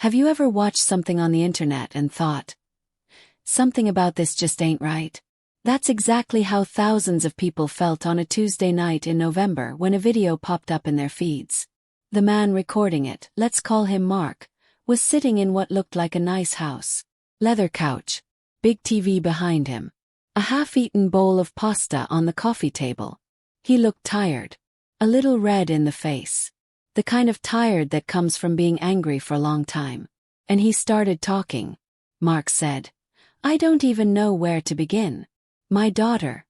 Have you ever watched something on the internet and thought, something about this just ain't right? That's exactly how thousands of people felt on a Tuesday night in November when a video popped up in their feeds. The man recording it, let's call him Mark, was sitting in what looked like a nice house. Leather couch, big TV behind him, a half-eaten bowl of pasta on the coffee table. He looked tired, a little red in the face. The kind of tired that comes from being angry for a long time. And he started talking. Mark said, "I don't even know where to begin. My daughter.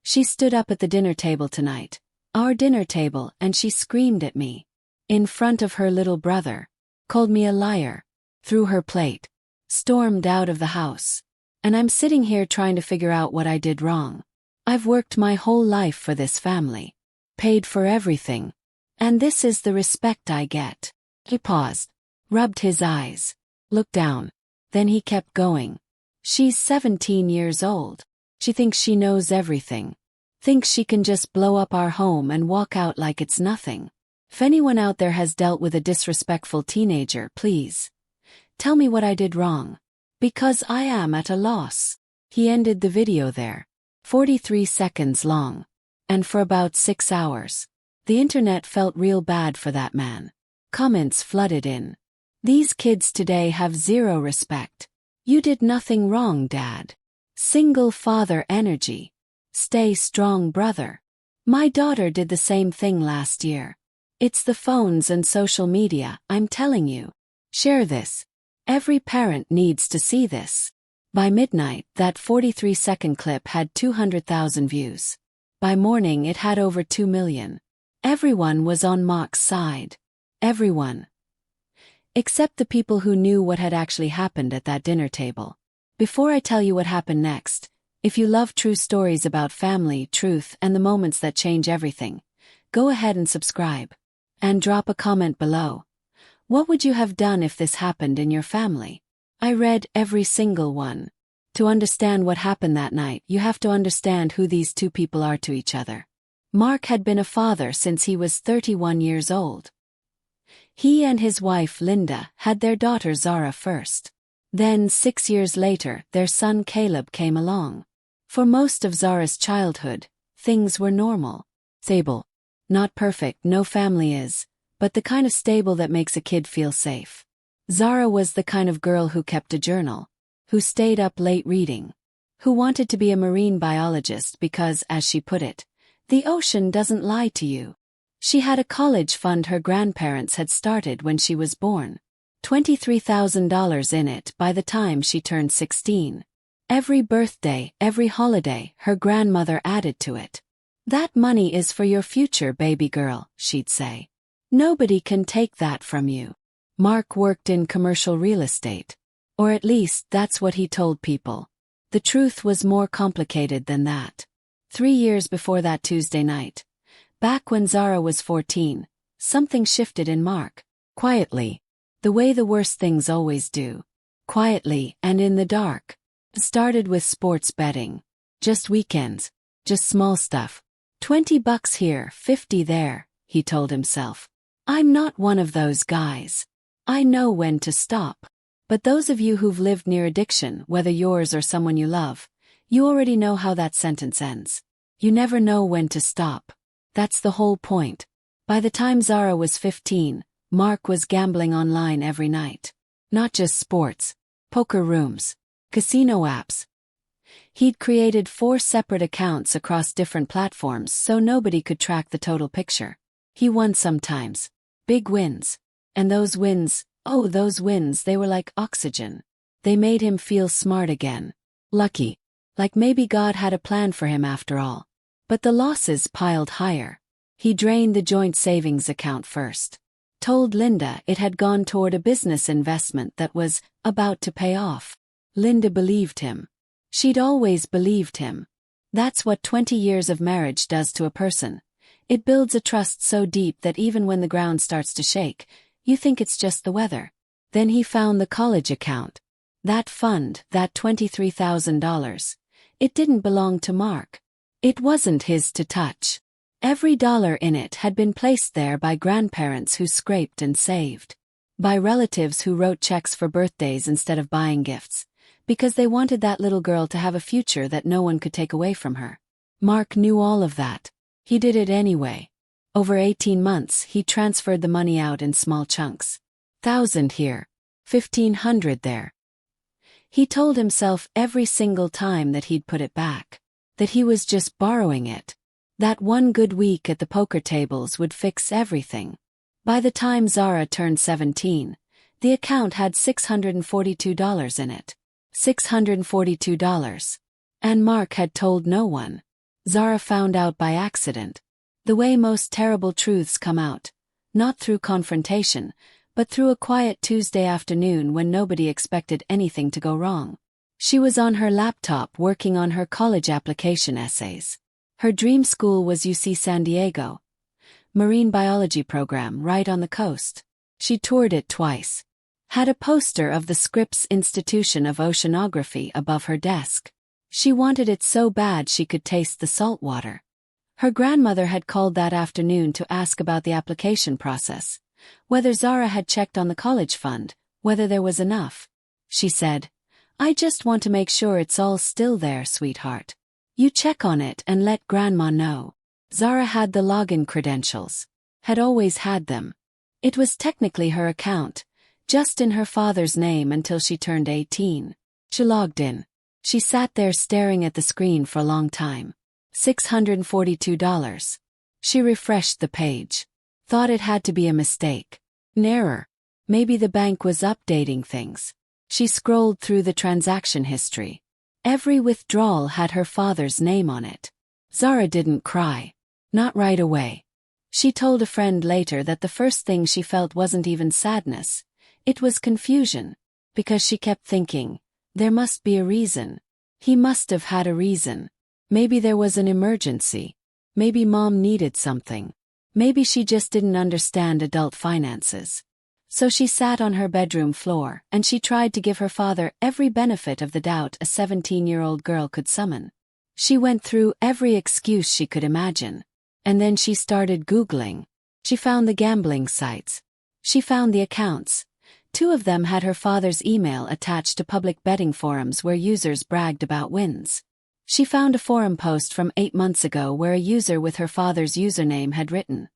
She stood up at the dinner table tonight, our dinner table, and she screamed at me. In front of her little brother. Called me a liar. Threw her plate. Stormed out of the house. And I'm sitting here trying to figure out what I did wrong. I've worked my whole life for this family. Paid for everything. And this is the respect I get." He paused, rubbed his eyes, looked down. Then he kept going. "She's 17 years old. She thinks she knows everything. Thinks she can just blow up our home and walk out like it's nothing. If anyone out there has dealt with a disrespectful teenager, please tell me what I did wrong. Because I am at a loss." He ended the video there. 43 seconds long. And for about 6 hours. The internet felt real bad for that man. Comments flooded in. "These kids today have zero respect. You did nothing wrong, Dad. Single father energy. Stay strong, brother. My daughter did the same thing last year. It's the phones and social media, I'm telling you. Share this. Every parent needs to see this." By midnight, that 43-second clip had 200,000 views. By morning it had over 2 million. Everyone was on Mark's side. Everyone. Except the people who knew what had actually happened at that dinner table. Before I tell you what happened next, if you love true stories about family, truth, and the moments that change everything, go ahead and subscribe. And drop a comment below. What would you have done if this happened in your family? I read every single one. To understand what happened that night, you have to understand who these two people are to each other. Mark had been a father since he was 31 years old. He and his wife Linda had their daughter Zara first. Then 6 years later, their son Caleb came along. For most of Zara's childhood, things were normal. Stable. Not perfect, no family is, but the kind of stable that makes a kid feel safe. Zara was the kind of girl who kept a journal, who stayed up late reading, who wanted to be a marine biologist because, as she put it, the ocean doesn't lie to you. She had a college fund her grandparents had started when she was born. $23,000 in it by the time she turned 16. Every birthday, every holiday, her grandmother added to it. "That money is for your future, baby girl," she'd say. "Nobody can take that from you." Mark worked in commercial real estate. Or at least that's what he told people. The truth was more complicated than that. 3 years before that Tuesday night, back when Zara was 14, something shifted in Mark. Quietly. The way the worst things always do. Quietly and in the dark. It started with sports betting. Just weekends. Just small stuff. $20 here, 50 there, he told himself. I'm not one of those guys. I know when to stop. But those of you who've lived near addiction, whether yours or someone you love, you already know how that sentence ends. You never know when to stop. That's the whole point. By the time Zara was 15, Mark was gambling online every night. Not just sports, poker rooms, casino apps. He'd created 4 separate accounts across different platforms so nobody could track the total picture. He won sometimes. Big wins. And those wins, oh, those wins, they were like oxygen. They made him feel smart again. Lucky. Like maybe God had a plan for him after all. But the losses piled higher. He drained the joint savings account first. Told Linda it had gone toward a business investment that was about to pay off. Linda believed him. She'd always believed him. That's what 20 years of marriage does to a person. It builds a trust so deep that even when the ground starts to shake, you think it's just the weather. Then he found the college account. That fund, that $23,000. It didn't belong to Mark. It wasn't his to touch. Every dollar in it had been placed there by grandparents who scraped and saved. by relatives who wrote checks for birthdays instead of buying gifts, because they wanted that little girl to have a future that no one could take away from her. Mark knew all of that. He did it anyway. Over 18 months, he transferred the money out in small chunks. 1,000 here, 1,500 there. He told himself every single time that he'd put it back, that he was just borrowing it. That one good week at the poker tables would fix everything. By the time Zara turned 17, the account had $642 in it. $642. And Mark had told no one. Zara found out by accident. The way most terrible truths come out, not through confrontation, but through a quiet Tuesday afternoon when nobody expected anything to go wrong. She was on her laptop working on her college application essays. Her dream school was UC San Diego, marine biology program right on the coast. She toured it twice. Had a poster of the Scripps Institution of Oceanography above her desk. She wanted it so bad she could taste the salt water. Her grandmother had called that afternoon to ask about the application process, whether Zara had checked on the college fund, whether there was enough. She said, "I just want to make sure it's all still there, sweetheart. You check on it and let Grandma know." Zara had the login credentials. Had always had them. It was technically her account, just in her father's name until she turned 18. She logged in. She sat there staring at the screen for a long time. $642. She refreshed the page. Thought it had to be a mistake. An error. Maybe the bank was updating things. She scrolled through the transaction history. Every withdrawal had her father's name on it. Zara didn't cry. Not right away. She told a friend later that the first thing she felt wasn't even sadness. It was confusion. Because she kept thinking, there must be a reason. He must have had a reason. Maybe there was an emergency. Maybe Mom needed something. Maybe she just didn't understand adult finances. So she sat on her bedroom floor and she tried to give her father every benefit of the doubt a 17-year-old girl could summon. She went through every excuse she could imagine. And then she started Googling. She found the gambling sites. She found the accounts. 2 of them had her father's email attached to public betting forums where users bragged about wins. She found a forum post from 8 months ago where a user with her father's username had written,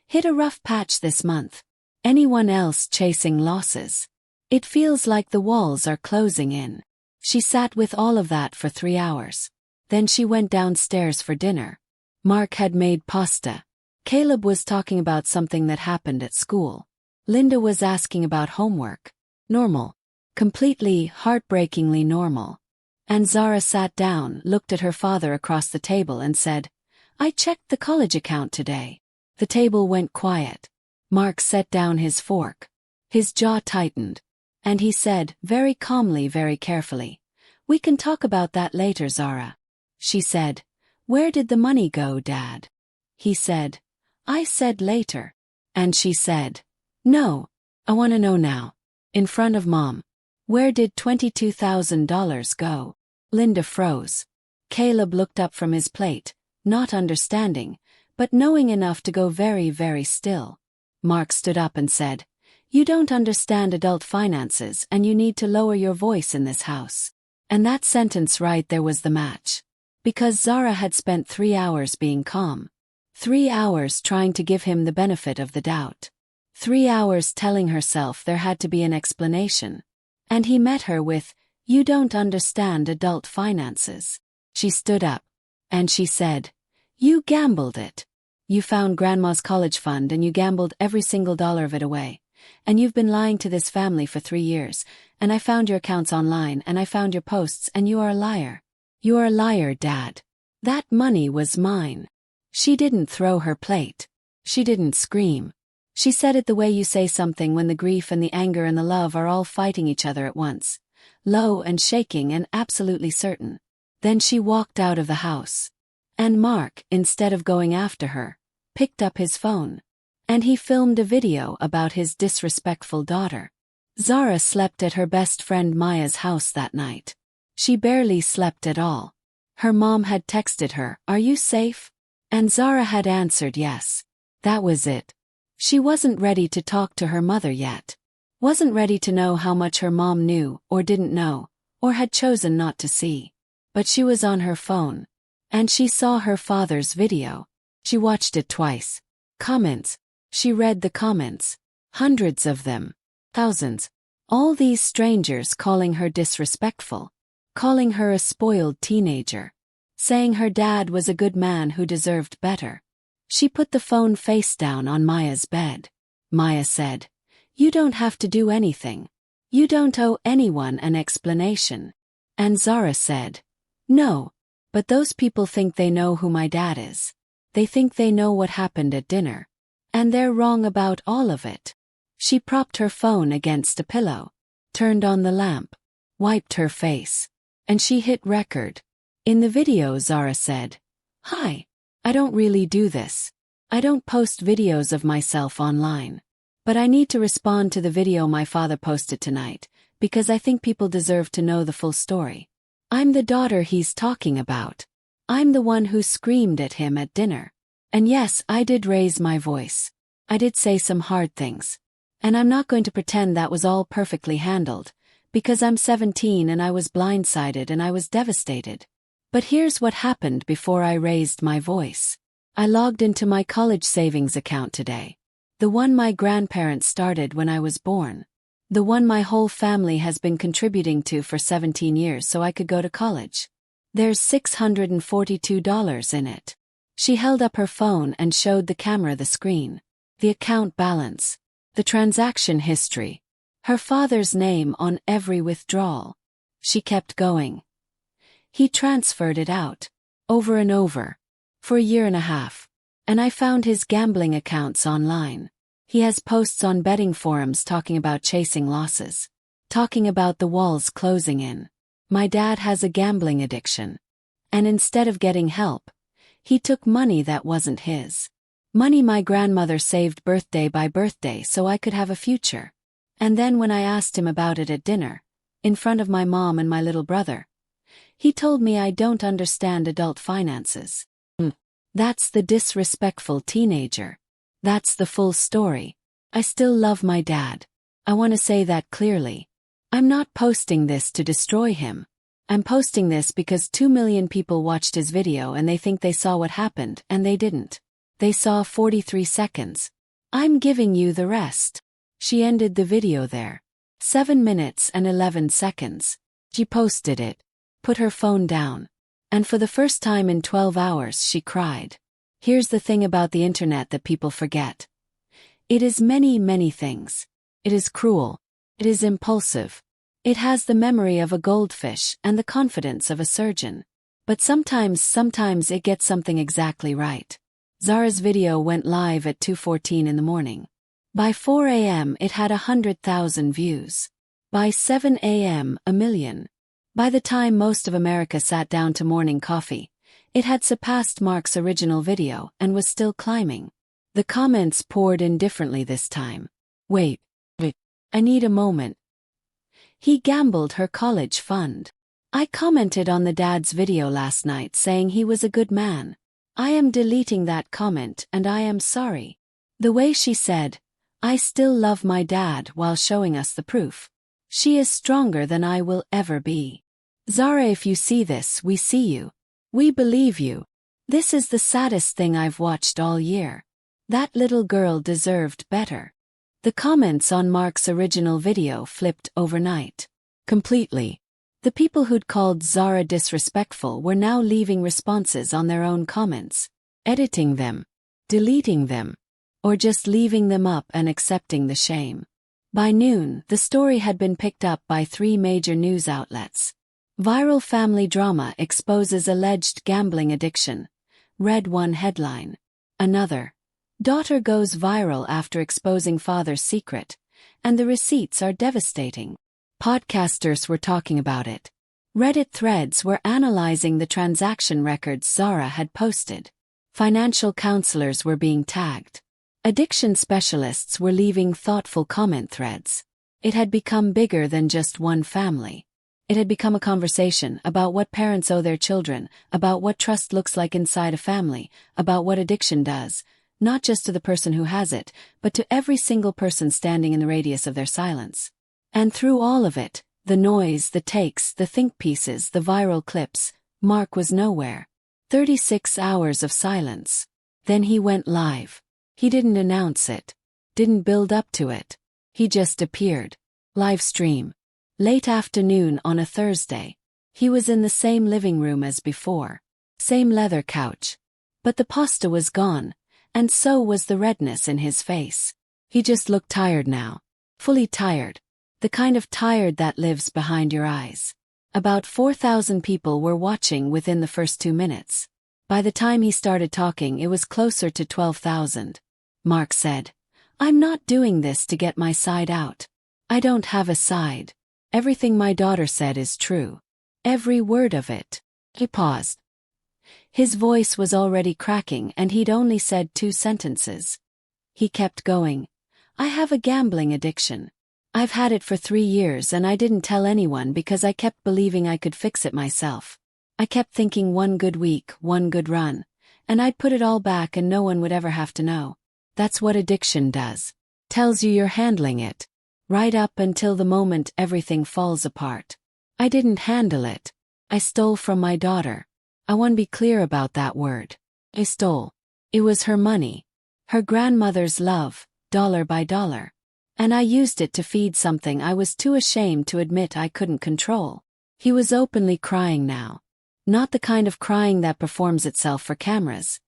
"Hit a rough patch this month. Anyone else chasing losses? It feels like the walls are closing in." She sat with all of that for 3 hours. Then she went downstairs for dinner. Mark had made pasta. Caleb was talking about something that happened at school. Linda was asking about homework. Normal. Completely, heartbreakingly normal. And Zara sat down, looked at her father across the table and said, "I checked the college account today." The table went quiet. Mark set down his fork. His jaw tightened. And he said, very calmly, very carefully, "We can talk about that later, Zara." She said, "Where did the money go, Dad?" He said, "I said later." And she said, "No, I want to know now." In front of Mom. "Where did $22,000 go?" Linda froze. Caleb looked up from his plate, not understanding, but knowing enough to go very, very still. Mark stood up and said, "You don't understand adult finances and you need to lower your voice in this house." And that sentence right there was the match. Because Zara had spent 3 hours being calm. 3 hours trying to give him the benefit of the doubt. 3 hours telling herself there had to be an explanation. And he met her with, "You don't understand adult finances." She stood up. And she said, "You gambled it. You found Grandma's college fund and you gambled every single dollar of it away. And you've been lying to this family for 3 years, and I found your accounts online and I found your posts and you are a liar. You are a liar, Dad. That money was mine." She didn't throw her plate. She didn't scream. She said it the way you say something when the grief and the anger and the love are all fighting each other at once. Low and shaking and absolutely certain. Then she walked out of the house. And Mark, instead of going after her, picked up his phone. And he filmed a video about his disrespectful daughter. Zara slept at her best friend Maya's house that night. She barely slept at all. Her mom had texted her, "Are you safe?" And Zara had answered yes. That was it. She wasn't ready to talk to her mother yet. Wasn't ready to know how much her mom knew or didn't know, or had chosen not to see. But she was on her phone. And she saw her father's video. She watched it twice. Comments. She read the comments. Hundreds of them. Thousands. All these strangers calling her disrespectful. Calling her a spoiled teenager. Saying her dad was a good man who deserved better. She put the phone face down on Maya's bed. Maya said, "You don't have to do anything. You don't owe anyone an explanation." And Zara said, "No, but those people think they know who my dad is. They think they know what happened at dinner. And they're wrong about all of it." She propped her phone against a pillow, turned on the lamp, wiped her face, and she hit record. In the video, Zara said, "Hi. I don't really do this. I don't post videos of myself online. But I need to respond to the video my father posted tonight, because I think people deserve to know the full story. I'm the daughter he's talking about. I'm the one who screamed at him at dinner. And yes, I did raise my voice. I did say some hard things. And I'm not going to pretend that was all perfectly handled, because I'm 17 and I was blindsided and I was devastated. But here's what happened before I raised my voice. I logged into my college savings account today. The one my grandparents started when I was born. The one my whole family has been contributing to for 17 years so I could go to college. There's $642 in it." She held up her phone and showed the camera the screen. The account balance. The transaction history. Her father's name on every withdrawal. She kept going. "He transferred it out. Over and over. For a year and a half. And I found his gambling accounts online. He has posts on betting forums talking about chasing losses. Talking about the walls closing in. My dad has a gambling addiction. And instead of getting help, he took money that wasn't his. Money my grandmother saved birthday by birthday so I could have a future. And then when I asked him about it at dinner, in front of my mom and my little brother, he told me I don't understand adult finances." That's the disrespectful teenager. That's the full story. I still love my dad. I want to say that clearly. I'm not posting this to destroy him. I'm posting this because 2 million people watched his video and they think they saw what happened, and they didn't. They saw 43 seconds. I'm giving you the rest. She ended the video there. 7 minutes and 11 seconds. She posted it. Put her phone down. And for the first time in 12 hours she cried. Here's the thing about the internet that people forget. It is many, many things. It is cruel. It is impulsive. It has the memory of a goldfish and the confidence of a surgeon. But sometimes it gets something exactly right. Zara's video went live at 2:14 in the morning. By 4 a.m. it had 100,000 views. By 7 a.m. 1 million. By the time most of America sat down to morning coffee, it had surpassed Mark's original video and was still climbing. The comments poured in differently this time. Wait. I need a moment. He gambled her college fund. I commented on the dad's video last night saying he was a good man. I am deleting that comment and I am sorry. The way she said, "I still love my dad," while showing us the proof. She is stronger than I will ever be. Zara, if you see this, we see you. We believe you. This is the saddest thing I've watched all year. That little girl deserved better. The comments on Mark's original video flipped overnight. Completely. The people who'd called Zara disrespectful were now leaving responses on their own comments, editing them, deleting them, or just leaving them up and accepting the shame. By noon, the story had been picked up by 3 major news outlets. Viral family drama exposes alleged gambling addiction, read one headline. Another. Daughter goes viral after exposing father's secret, and the receipts are devastating. Podcasters were talking about it. Reddit threads were analyzing the transaction records Zara had posted. Financial counselors were being tagged. Addiction specialists were leaving thoughtful comment threads. It had become bigger than just one family. It had become a conversation about what parents owe their children, about what trust looks like inside a family, about what addiction does, not just to the person who has it, but to every single person standing in the radius of their silence. And through all of it, the noise, the takes, the think pieces, the viral clips, Mark was nowhere. 36 hours of silence. Then he went live. He didn't announce it. Didn't build up to it. He just appeared. Live stream. Late afternoon on a Thursday. He was in the same living room as before. Same leather couch. But the pasta was gone, and so was the redness in his face. He just looked tired now. Fully tired. The kind of tired that lives behind your eyes. About 4,000 people were watching within the first 2 minutes. By the time he started talking, it was closer to 12,000. Mark said, "I'm not doing this to get my side out. I don't have a side. Everything my daughter said is true. Every word of it." He paused. His voice was already cracking and he'd only said 2 sentences. He kept going. "I have a gambling addiction. I've had it for 3 years and I didn't tell anyone because I kept believing I could fix it myself. I kept thinking one good week, one good run, and I'd put it all back and no one would ever have to know. That's what addiction does. Tells you you're handling it. Right up until the moment everything falls apart. I didn't handle it. I stole from my daughter. I want to be clear about that word. I stole. It was her money. Her grandmother's love, dollar by dollar. And I used it to feed something I was too ashamed to admit I couldn't control." He was openly crying now. Not the kind of crying that performs itself for cameras.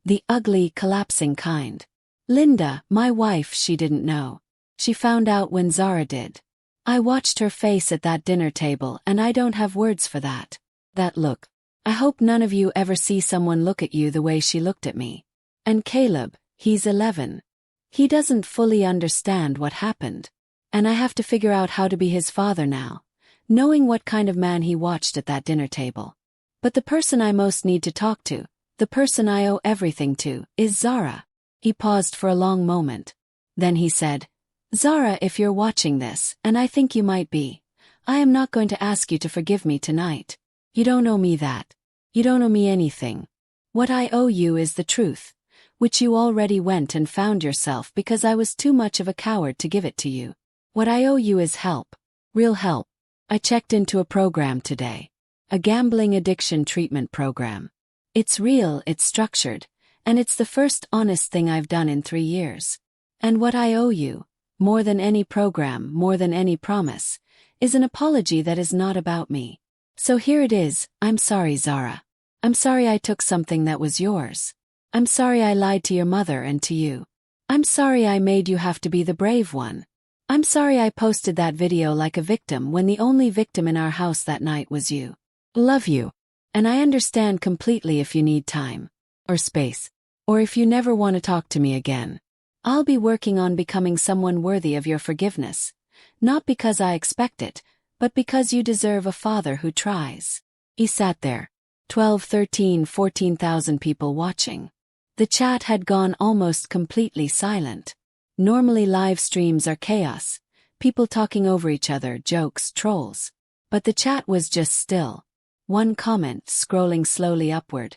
The ugly, collapsing kind. Linda, my wife, she didn't know. She found out when Zara did. I watched her face at that dinner table and I don't have words for that. That look. I hope none of you ever see someone look at you the way she looked at me. And Caleb, he's 11. He doesn't fully understand what happened. And I have to figure out how to be his father now, knowing what kind of man he watched at that dinner table. But the person I most need to talk to, the person I owe everything to, is Zara. He paused for a long moment. Then he said, "Zara, if you're watching this, and I think you might be, I am not going to ask you to forgive me tonight. You don't owe me that. You don't owe me anything. What I owe you is the truth, which you already went and found yourself because I was too much of a coward to give it to you. What I owe you is help. Real help. I checked into a program today. A gambling addiction treatment program. It's real, it's structured, and it's the first honest thing I've done in 3 years. And what I owe you, more than any program, more than any promise, is an apology that is not about me. So here it is. I'm sorry, Zara. I'm sorry I took something that was yours. I'm sorry I lied to your mother and to you. I'm sorry I made you have to be the brave one. I'm sorry I posted that video like a victim when the only victim in our house that night was you. Love you. And I understand completely if you need time. Or space. Or if you never want to talk to me again. I'll be working on becoming someone worthy of your forgiveness. Not because I expect it, but because you deserve a father who tries." He sat there. 12, 13, 14,000 people watching. The chat had gone almost completely silent. Normally live streams are chaos. People talking over each other, jokes, trolls. But the chat was just still. One comment, scrolling slowly upward.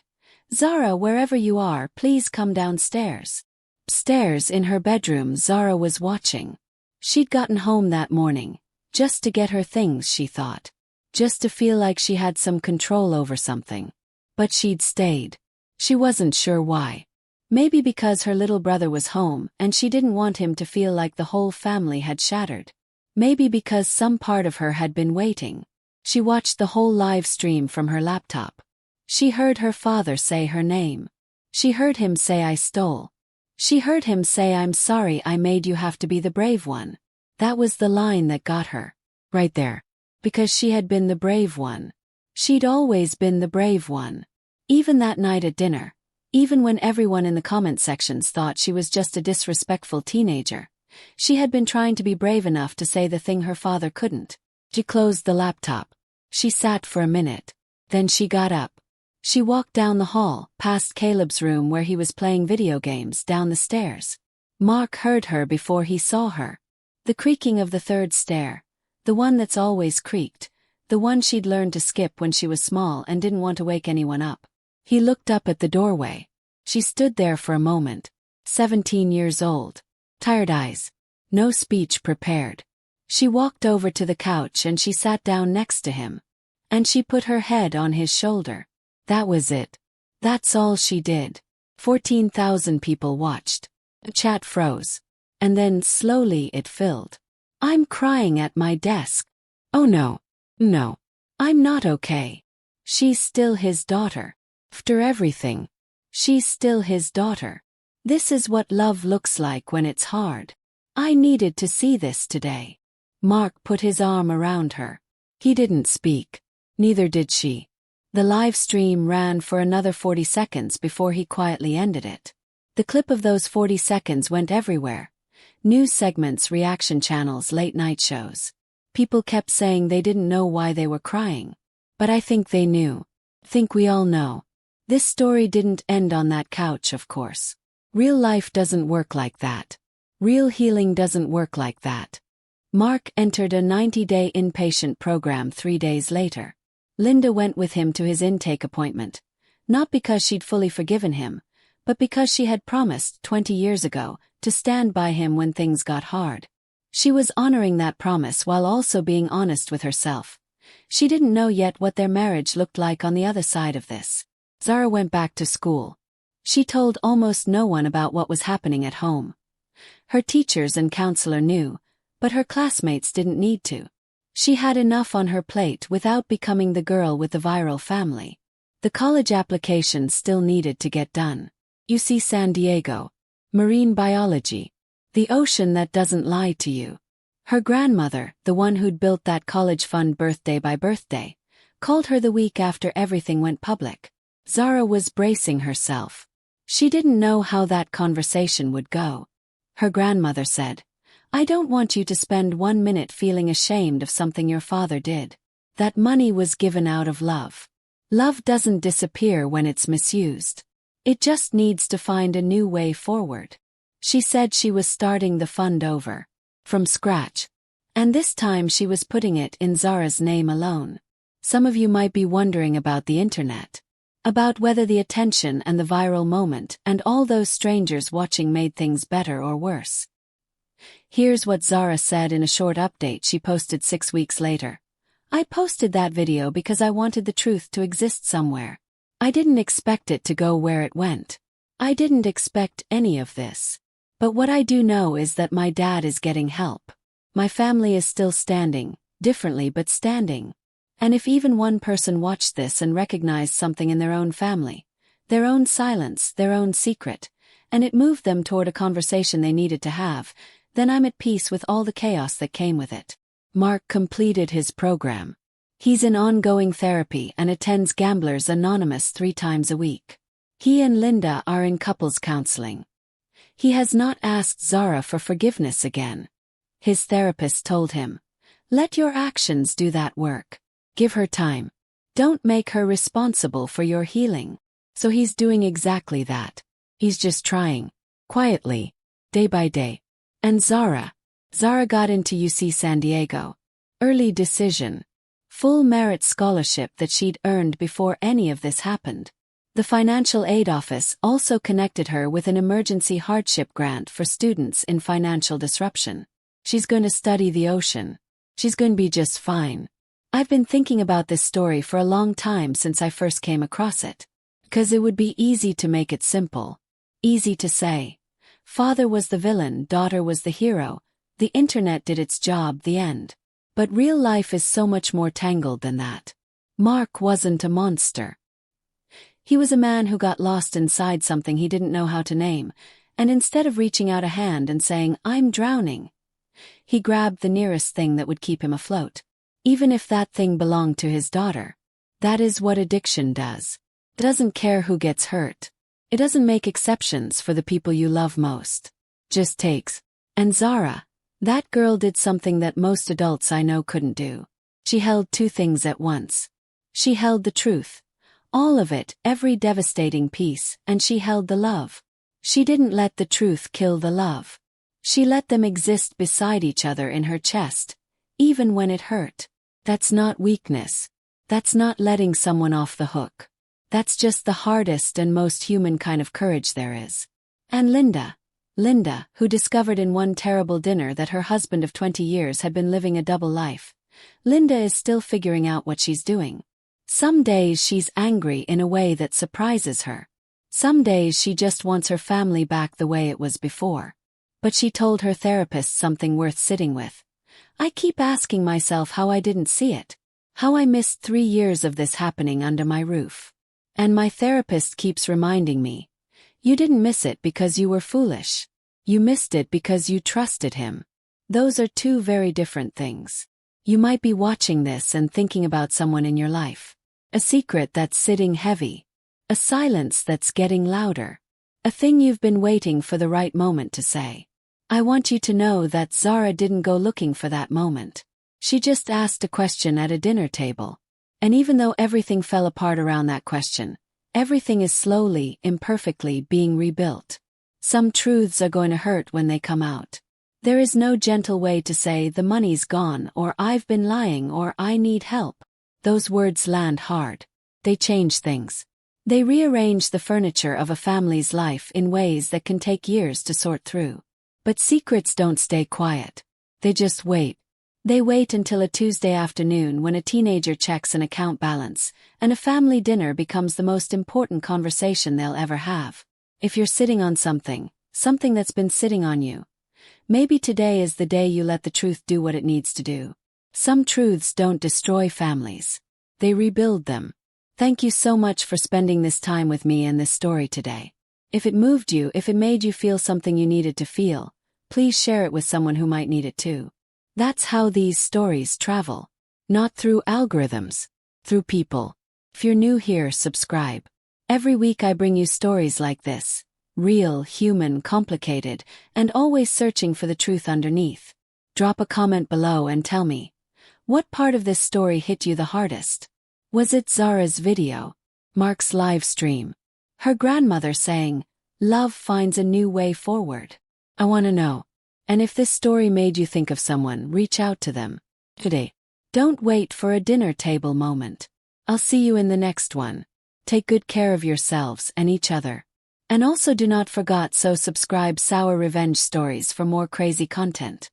"Zara, wherever you are, please come downstairs." Upstairs in her bedroom, Zara was watching. She'd gotten home that morning, just to get her things, she thought. Just to feel like she had some control over something. But she'd stayed. She wasn't sure why. Maybe because her little brother was home and she didn't want him to feel like the whole family had shattered. Maybe because some part of her had been waiting. She watched the whole live stream from her laptop. She heard her father say her name. She heard him say, "I stole." She heard him say, "I'm sorry I made you have to be the brave one." That was the line that got her. Right there. Because she had been the brave one. She'd always been the brave one. Even that night at dinner. Even when everyone in the comment sections thought she was just a disrespectful teenager. She had been trying to be brave enough to say the thing her father couldn't. She closed the laptop. She sat for a minute. Then she got up. She walked down the hall, past Caleb's room where he was playing video games, down the stairs. Mark heard her before he saw her. The creaking of the third stair. The one that's always creaked. The one she'd learned to skip when she was small and didn't want to wake anyone up. He looked up at the doorway. She stood there for a moment. 17 years old. Tired eyes. No speech prepared. She walked over to the couch and she sat down next to him. And she put her head on his shoulder. That was it. That's all she did. 14,000 people watched. The chat froze. And then slowly it filled. I'm crying at my desk. Oh no. No. I'm not okay. She's still his daughter. After everything. She's still his daughter. This is what love looks like when it's hard. I needed to see this today. Mark put his arm around her. He didn't speak. Neither did she. The live stream ran for another 40 seconds before he quietly ended it. The clip of those 40 seconds went everywhere. News segments, reaction channels, late-night shows. People kept saying they didn't know why they were crying. But I think they knew. Think we all know. This story didn't end on that couch, of course. Real life doesn't work like that. Real healing doesn't work like that. Mark entered a 90-day inpatient program 3 days later. Linda went with him to his intake appointment, not because she'd fully forgiven him, but because she had promised 20 years ago to stand by him when things got hard. She was honoring that promise while also being honest with herself. She didn't know yet what their marriage looked like on the other side of this. Zara went back to school. She told almost no one about what was happening at home. Her teachers and counselor knew, but her classmates didn't need to. She had enough on her plate without becoming the girl with the viral family. The college application still needed to get done. UC San Diego. Marine biology. The ocean that doesn't lie to you. Her grandmother, the one who'd built that college fund birthday by birthday, called her the week after everything went public. Zara was bracing herself. She didn't know how that conversation would go. Her grandmother said, I don't want you to spend 1 minute feeling ashamed of something your father did. That money was given out of love. Love doesn't disappear when it's misused. It just needs to find a new way forward. She said she was starting the fund over. From scratch. And this time she was putting it in Zara's name alone. Some of you might be wondering about the internet. About whether the attention and the viral moment and all those strangers watching made things better or worse. Here's what Zara said in a short update she posted 6 weeks later. I posted that video because I wanted the truth to exist somewhere. I didn't expect it to go where it went. I didn't expect any of this. But what I do know is that my dad is getting help. My family is still standing, differently but standing. And if even one person watched this and recognized something in their own family, their own silence, their own secret, and it moved them toward a conversation they needed to have, then I'm at peace with all the chaos that came with it. Mark completed his program. He's in ongoing therapy and attends Gamblers Anonymous 3 times a week. He and Linda are in couples counseling. He has not asked Zara for forgiveness again. His therapist told him, let your actions do that work. Give her time. Don't make her responsible for your healing. So he's doing exactly that. He's just trying. Quietly. Day by day. And Zara got into UC San Diego. Early decision. Full merit scholarship that she'd earned before any of this happened. The financial aid office also connected her with an emergency hardship grant for students in financial disruption. She's going to study the ocean. She's going to be just fine. I've been thinking about this story for a long time since I first came across it. Because it would be easy to make it simple. Easy to say. Father was the villain, daughter was the hero, the internet did its job, the end. But real life is so much more tangled than that. Mark wasn't a monster. He was a man who got lost inside something he didn't know how to name, and instead of reaching out a hand and saying, I'm drowning, he grabbed the nearest thing that would keep him afloat. Even if that thing belonged to his daughter. That is what addiction does. It doesn't care who gets hurt. It doesn't make exceptions for the people you love most. Just takes. And Zara, that girl did something that most adults I know couldn't do. She held 2 things at once. She held the truth. All of it, every devastating piece, and she held the love. She didn't let the truth kill the love. She let them exist beside each other in her chest, even when it hurt. That's not weakness. That's not letting someone off the hook. That's just the hardest and most human kind of courage there is. And Linda, who discovered in one terrible dinner that her husband of 20 years had been living a double life. Linda is still figuring out what she's doing. Some days she's angry in a way that surprises her. Some days she just wants her family back the way it was before. But she told her therapist something worth sitting with. I keep asking myself how I didn't see it. How I missed 3 years of this happening under my roof. And my therapist keeps reminding me. You didn't miss it because you were foolish. You missed it because you trusted him. Those are two very different things. You might be watching this and thinking about someone in your life. A secret that's sitting heavy. A silence that's getting louder. A thing you've been waiting for the right moment to say. I want you to know that Zara didn't go looking for that moment. She just asked a question at a dinner table. And even though everything fell apart around that question, everything is slowly, imperfectly being rebuilt. Some truths are going to hurt when they come out. There is no gentle way to say the money's gone or I've been lying or I need help. Those words land hard. They change things. They rearrange the furniture of a family's life in ways that can take years to sort through. But secrets don't stay quiet. They just wait. They wait until a Tuesday afternoon when a teenager checks an account balance, and a family dinner becomes the most important conversation they'll ever have. If you're sitting on something that's been sitting on you, maybe today is the day you let the truth do what it needs to do. Some truths don't destroy families. They rebuild them. Thank you so much for spending this time with me and this story today. If it moved you, if it made you feel something you needed to feel, please share it with someone who might need it too. That's how these stories travel. Not through algorithms. Through people. If you're new here, subscribe. Every week I bring you stories like this. Real, human, complicated, and always searching for the truth underneath. Drop a comment below and tell me. What part of this story hit you the hardest? Was it Zara's video? Mark's live stream? Her grandmother saying, "Love finds a new way forward"? I want to know. And if this story made you think of someone, reach out to them. Today. Don't wait for a dinner table moment. I'll see you in the next one. Take good care of yourselves and each other. And also do not forget to subscribe Sour Revenge Stories for more crazy content.